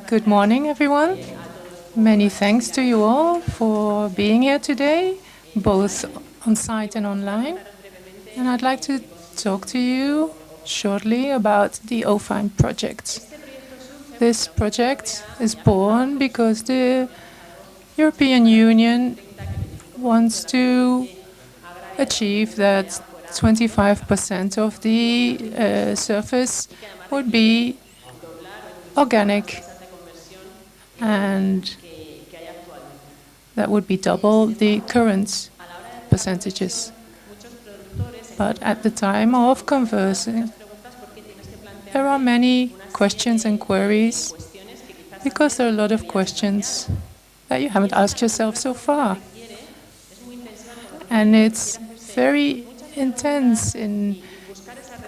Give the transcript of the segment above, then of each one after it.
Good morning, everyone. Many thanks to you all for being here today, both on site and online. And I'd like to talk to you shortly about the OFINE project. This project is born because the European Union wants to achieve that 25% of the surface would be organic, and that would be double the current percentages. But at the time of conversing, there are many questions and queries, because there are a lot of questions that you haven't asked yourself so far. And it's very intense in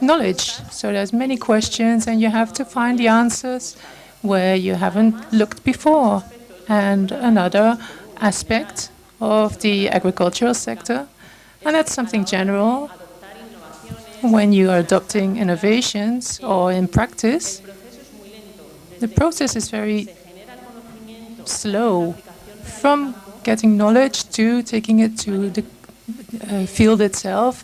knowledge. So there's many questions, and you have to find the answers where you haven't looked before. And another aspect of the agricultural sector, and that's something general, when you are adopting innovations or in practice, the process is very slow. From getting knowledge to taking it to the field itself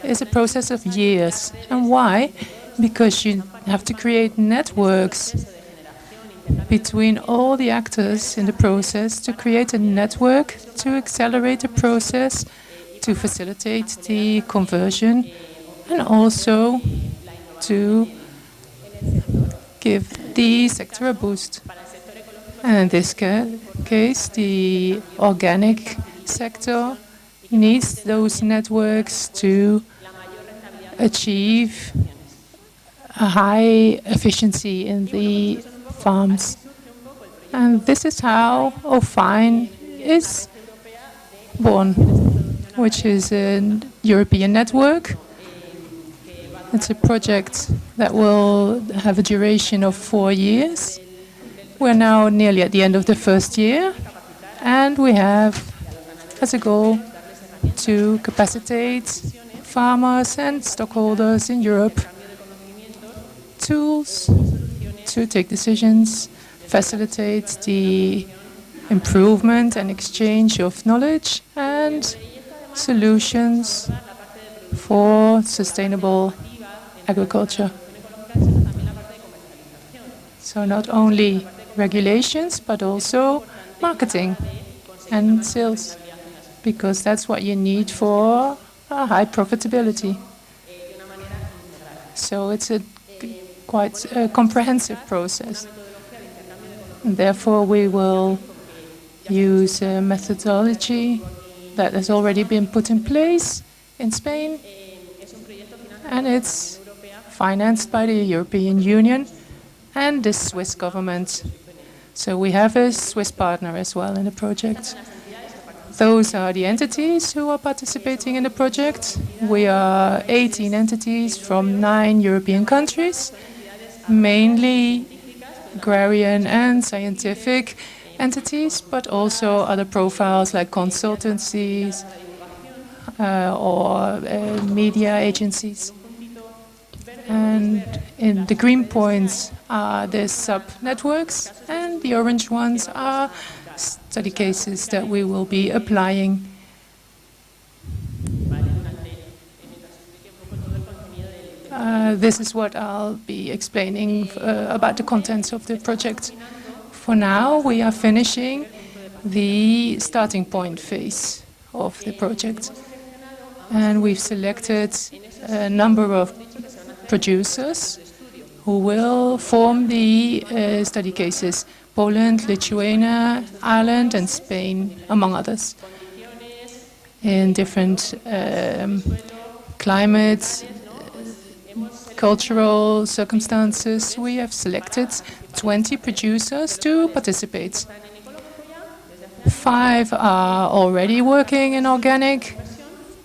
is a process of years. And why? Because you have to create networks between all the actors in the process, to create a network to accelerate the process, to facilitate the conversion, and also to give the sector a boost. And in this case, the organic sector needs those networks to achieve a high efficiency in the farms. And this is how OFINE is born, which is a European network. It's a project that will have a duration of 4 years. We're now nearly at the end of the first year, and we have as a goal to capacitate farmers and stockholders in Europe, tools to take decisions, facilitate the improvement and exchange of knowledge, and solutions for sustainable agriculture. So not only regulations, but also marketing and sales, because that's what you need for a high profitability. So it's a quite a comprehensive process. And therefore, we will use a methodology that has already been put in place in Spain, and it's financed by the European Union and the Swiss government. So we have a Swiss partner as well in the project. Those are the entities who are participating in the project. We are 18 entities from 9 European countries, mainly agrarian and scientific entities, but also other profiles like consultancies or media agencies. And in the green points are the sub-networks, and the orange ones are study cases that we will be applying. This is what I'll be explaining about the contents of the project. For now, we are finishing the starting point phase of the project. And we've selected a number of producers who will form the study cases: Poland, Lithuania, Ireland, and Spain, among others. In different climates, cultural circumstances, we have selected 20 producers to participate. 5 are already working in organic,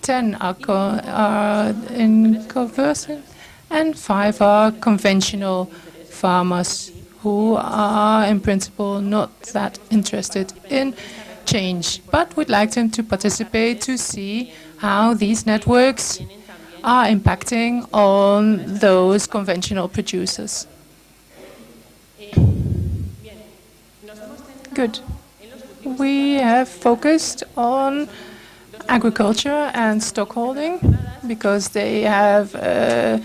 10 are in conversion, and 5 are conventional farmers who are, in principle, not that interested in change, but would like them to participate to see how these networks are impacting on those conventional producers. Good. We have focused on agriculture and stockholding because they have a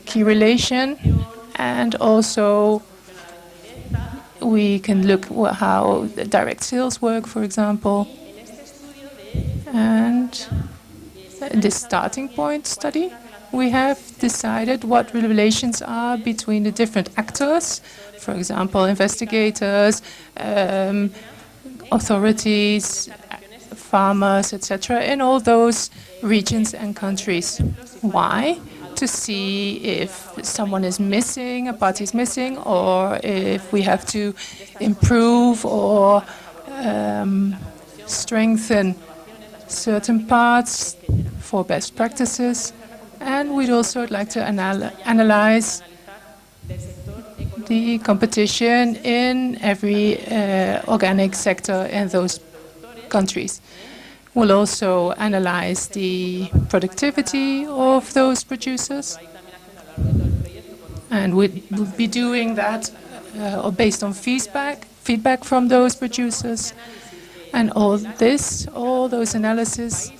key relation, and also we can look how the direct sales work, for example. And in this starting point study, we have decided what the relations are between the different actors, for example, investigators, authorities, farmers, etc., in all those regions and countries. Why? To see if someone is missing, a party is missing, or if we have to improve or strengthen certain parts for best practices. And we'd also like to analyze the competition in every organic sector in those countries. We'll also analyze the productivity of those producers, and we'll be doing that based on feedback from those producers. And all those analysis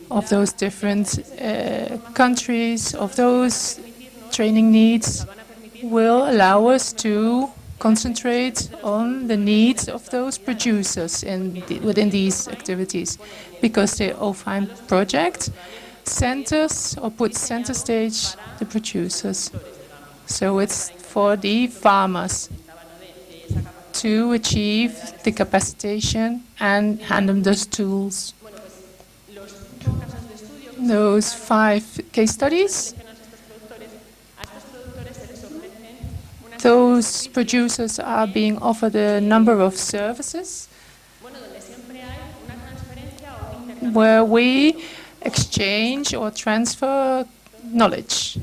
of those different countries, of those training needs, will allow us to concentrate on the needs of those producers within these activities, because the OFIME project centers or puts center stage the producers. So it's for the farmers to achieve the capacitation and hand them those tools. Those 5 case studies, those producers are being offered a number of services where we exchange or transfer knowledge.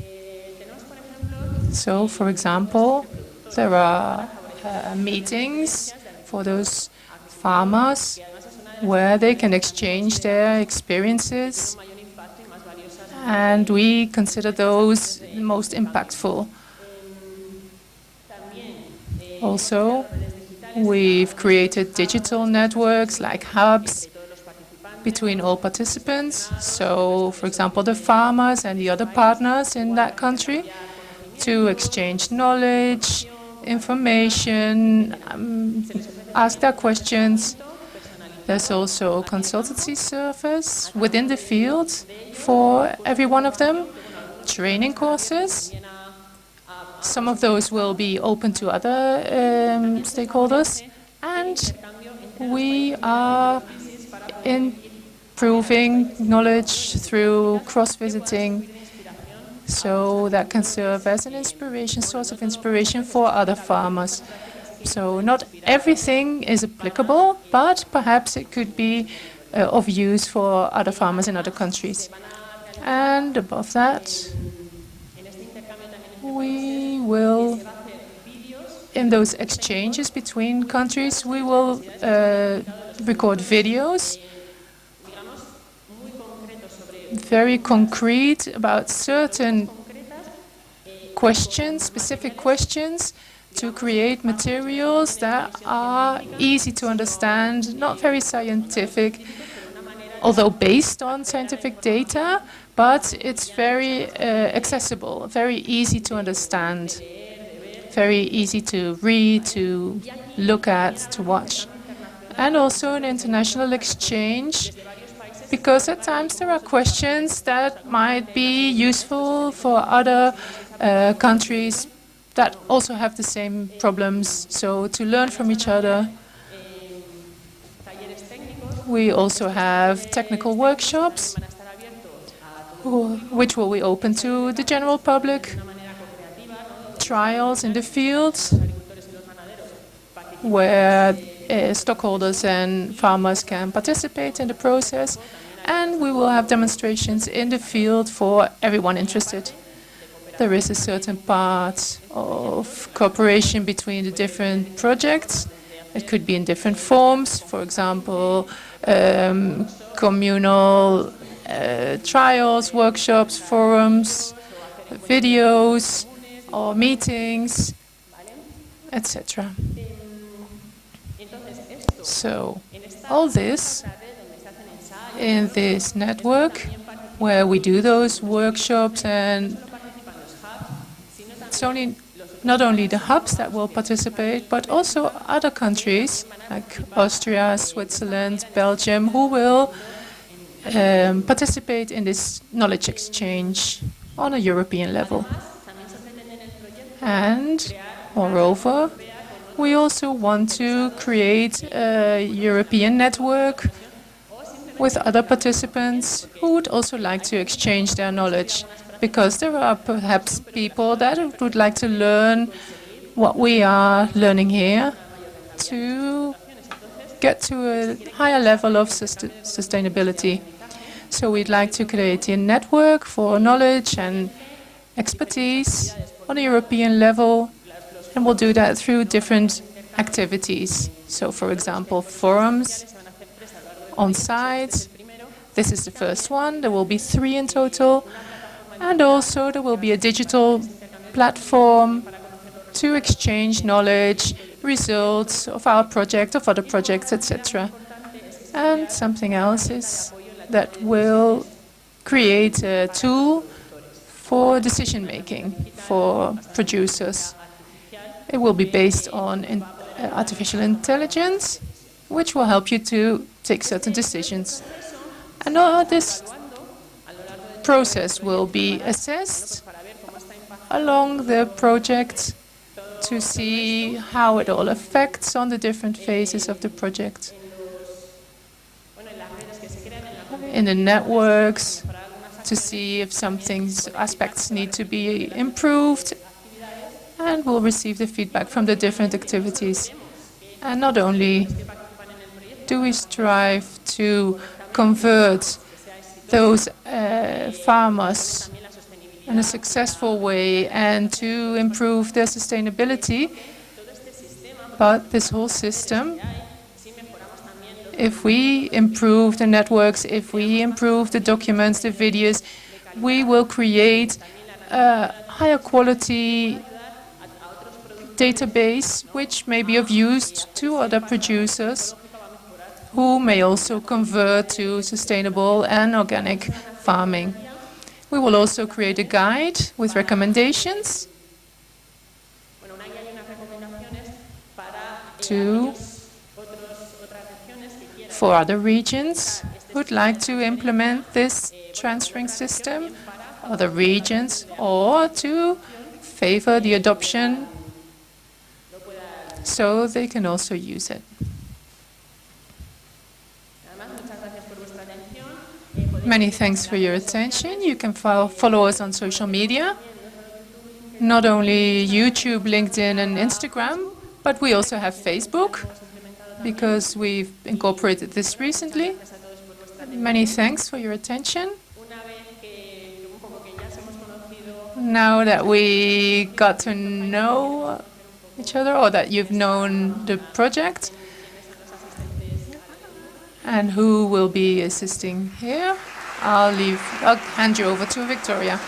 So, for example, there are meetings for those farmers where they can exchange their experiences, and we consider those most impactful. Also, we've created digital networks like hubs between all participants. So, for example, the farmers and the other partners in that country to exchange knowledge, information, ask their questions. There's also a consultancy service within the field for every one of them, training courses. Some of those will be open to other stakeholders, and we are improving knowledge through cross-visiting, so that can serve as an inspiration, source of inspiration for other farmers. So not everything is applicable, but perhaps it could be of use for other farmers in other countries. And above that, we will, in those exchanges between countries, we will record videos, very concrete about certain questions, specific questions, to create materials that are easy to understand, not very scientific, although based on scientific data, but it's very accessible, very easy to understand, very easy to read, to look at, to watch. And also an international exchange, because at times there are questions that might be useful for other countries that also have the same problems, so to learn from each other. We also have technical workshops, which will be open to the general public, trials in the field, where stockholders and farmers can participate in the process, and we will have demonstrations in the field for everyone interested. There is a certain part of cooperation between the different projects. It could be in different forms, for example, communal trials, workshops, forums, videos, or meetings. etc. So all this in this network where we do those workshops, and it's not only the hubs that will participate, but also other countries like Austria, Switzerland, Belgium, who will participate in this knowledge exchange on a European level. And moreover, we also want to create a European network with other participants who would also like to exchange their knowledge, because there are perhaps people that would like to learn what we are learning here to get to a higher level of sustainability. So we'd like to create a network for knowledge and expertise on a European level, and we'll do that through different activities. So, for example, forums on site. This is the first one. There will be 3 in total. And also there will be a digital platform to exchange knowledge, results of our project, of other projects, etc. And something else is that will create a tool for decision making for producers. It will be based on artificial intelligence, which will help you to take certain decisions. And this process will be assessed along the project to see how it all affects on the different phases of the project. In the networks, to see if some aspects need to be improved, and we'll receive the feedback from the different activities. And not only do we strive to convert those farmers in a successful way and to improve their sustainability, but this whole system, if we improve the networks, if we improve the documents, the videos, we will create a higher quality database which may be of use to other producers who may also convert to sustainable and organic farming. We will also create a guide with recommendations for other regions who would like to implement this transferring system, other regions, or to favor the adoption so they can also use it. Many thanks for your attention. You can follow us on social media, not only YouTube, LinkedIn, and Instagram, but we also have Facebook, because we've incorporated this recently. Many thanks for your attention. Now that we got to know each other, or that you've known the project, and who will be assisting here, I'll hand you over to Victoria.